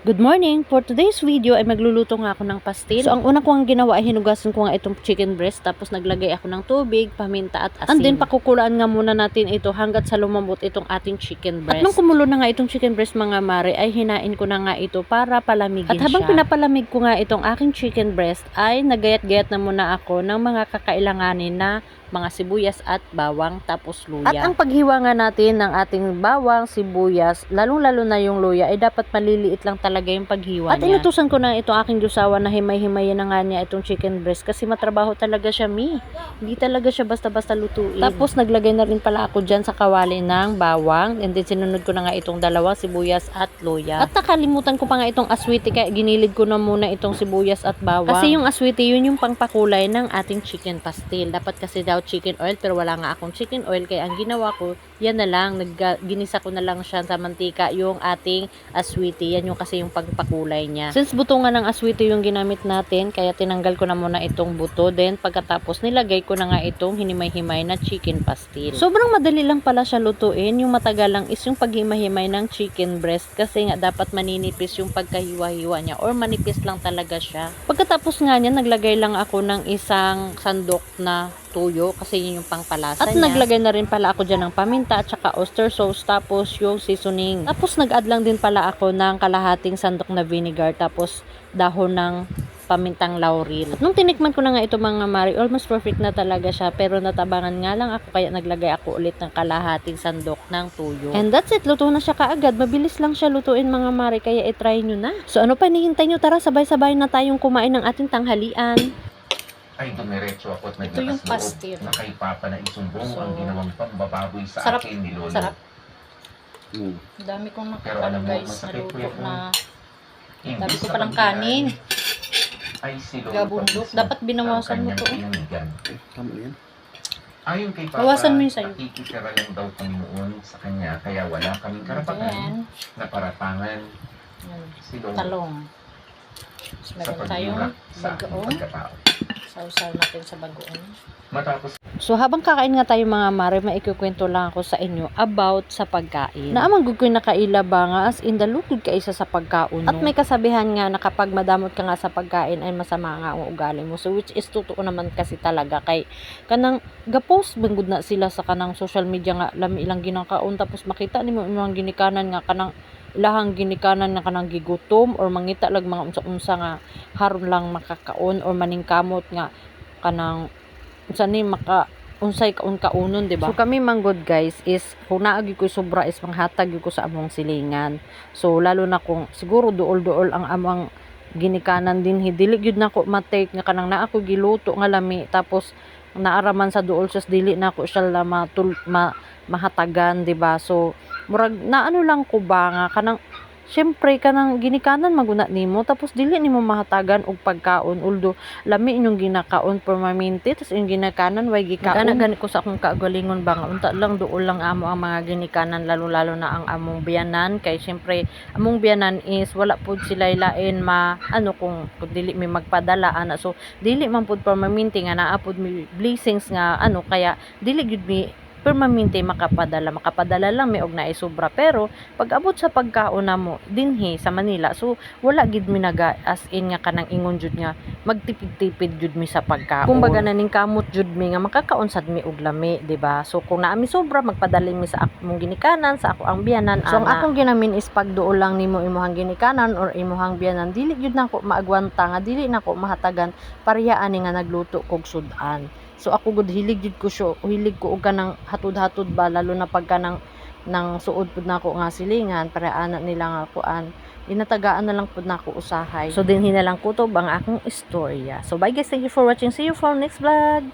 Good morning! For today's video ay magluluto nga ako ng pastil. So ang una ko ang ginawa ay hinugasan ko nga itong chicken breast, tapos naglagay ako ng tubig, paminta at asin. And then pakukulaan nga muna natin ito hanggat sa lumambot itong ating chicken breast. At nung kumulo na nga itong chicken breast mga mare, ay hinain ko na nga ito para palamigin siya. At habang pinapalamig ko nga itong aking chicken breast, ay nagayat-gayat na muna ako ng mga kakailanganin na mga sibuyas at bawang, tapos luya. At ang paghiwa nga natin ng ating bawang, sibuyas, lalong-lalo na yung luya, ay dapat maliliit lang talaga yung paghiwa niya. At inutusan ko na itong aking jusawa na himay-himayin na nga niya itong chicken breast kasi matrabaho talaga siya, Hindi talaga siya basta-basta lutuin. Tapos naglagay na rin pala ako dyan sa kawali ng bawang, and then sinunod ko na nga itong dalawang sibuyas at luya. At nakalimutan ko pa nga itong aswiti, kaya ginilid ko na muna itong sibuyas at bawang. Kasi yung aswiti, yun yung pangpakulay ng ating chicken pastil. Dapat kasi daw chicken oil, pero wala nga akong chicken oil, kaya ang ginawa ko, yan na lang, ginisa ko na lang siya sa mantika yung ating aswiti. Yan yung kasi yung pagpakulay niya. Since buto nga ng aswiti yung ginamit natin, kaya tinanggal ko na muna itong buto. Then pagkatapos nilagay ko na nga itong hinimay-himay na chicken pastil. Sobrang madali lang pala siya lutuin. Yung matagal lang is yung paghimay-himay ng chicken breast, kasi nga dapat maninipis yung pagkahiwa-hiwa niya, or manipis lang talaga siya. Pagkatapos nga niya, naglagay lang ako ng isang sandok na tuyo, kasi yun yung pangpalasa niya. At naglagay na rin pala ako dyan ng paminta at saka oyster sauce, tapos yung seasoning. Tapos nag-add lang din pala ako ng kalahating sandok na vinegar, tapos dahon ng pamintang laurel. At nung tinikman ko na nga ito mga mari, almost perfect na talaga siya, pero natabangan nga lang ako, kaya naglagay ako ulit ng kalahating sandok ng tuyo. And that's it, luto na siya kaagad. Mabilis lang siya lutuin mga mari, kaya i-try nyo na. So ano pa hinihintay nyo? Tara, sabay-sabay na tayong kumain ng ating tanghalian. Ay, dumiretso ako at Ito yung pastil. na kay Papa na isumbong ang ginawang pambababoy sa sarap, akin ni Lolo. Sarap. Dami kong Pero alam nakakala mo, guys na masakit luto po yun. na Imbis dami ko na palang magbiyahe, kanin. Ay, si Lolo Gabundok. mismo Dapat binawasan ang mo to. kanyang pinanigan. Tama na yan. Ayon kay Papa, Bawasan mo yun sa'yo. nakikitira lang daw Panginoon sa kanya, kaya wala kaming karapatan Ayan. na paratangan Yan. si Lolo Talong. sa Lagyan tayong pagburak sa aking bagoong. pagkatao. Sausaw natin sa bagoong. Matapos So habang kakain nga tayo mga mare, maikukwento lang ako sa inyo about sa pagkain. Naamang gugoy na kaila ba nga, as in dalukod ka isa sa pagkaon. At may kasabihan nga na kapag madamot ka nga sa pagkain ay masama nga ang ugali mo. So which is totoo naman kasi talaga, kay kanang gapost bangud na sila sa kanang social media nga lami ilang ginakaon, tapos makita nimo imong ginikanan nga kanang ilahang ginikanan nga kanang gigutom, or mangita lag mga unsa-unsa nga haron lang makakaon, or maningkamot nga kanang unsa ni maka unsay kaunon, di ba? So kami manggod guys is kung naagi ko sobra is manghatag ko sa among silingan. So lalo na kung siguro duol-duol ang among ginikanan din, dili gyud nako matake nga kanang naa ko giluto nga lami, tapos naaraman sa duol sus dili nako siya mahatagan, di ba? So murag naano lang ko ba nga kanang syempre kanang ginikanan maguna nimo, tapos dili nimo mahatagan og pagkaon, uldo lami inyong ginakaon permanente, tapos yung ginakanan way gikaon. Gani ko sa akong kagalingon ba nga unta lang duol lang amo ang mga ginikanan, lalo na ang among biyanan, kay syempre among biyanan is wala pud sila lain ano kung dili mi magpadala ana, so dili man pud permanente nga naa pud mi blessings nga ano, kaya dili gud mi permanente makapadala lang may og naay sobra. Pero pag abot sa pagkaon namo dinhi sa Manila, so wala gid mi naga as in nga kanang ingon jud nga magtipid-tipid jud mi sa pagkaon. Kumbaga naning kamot jud mi nga makakaon sad mi og lami, di ba? So kung naa mi sobra, magpadala mi sa akong ginikanan, sa ako ang biyanan. So ang akong ginamin is pag duol lang nimo imuhang ginikanan or imuhang biyanan, dili jud nako maagwanta nga dili nako mahatagan pareha ani nga nagluto kog sudan. So ako gud hilig ko og kanang hatod-hatod ba, lalo na pagka nang suod pud nako nga silingan para ana nila nga kuan, inatagaan na lang pud nako usahay. So dinhi na lang kutob ang akong istorya. So bye guys, thank you for watching, see you for next vlog.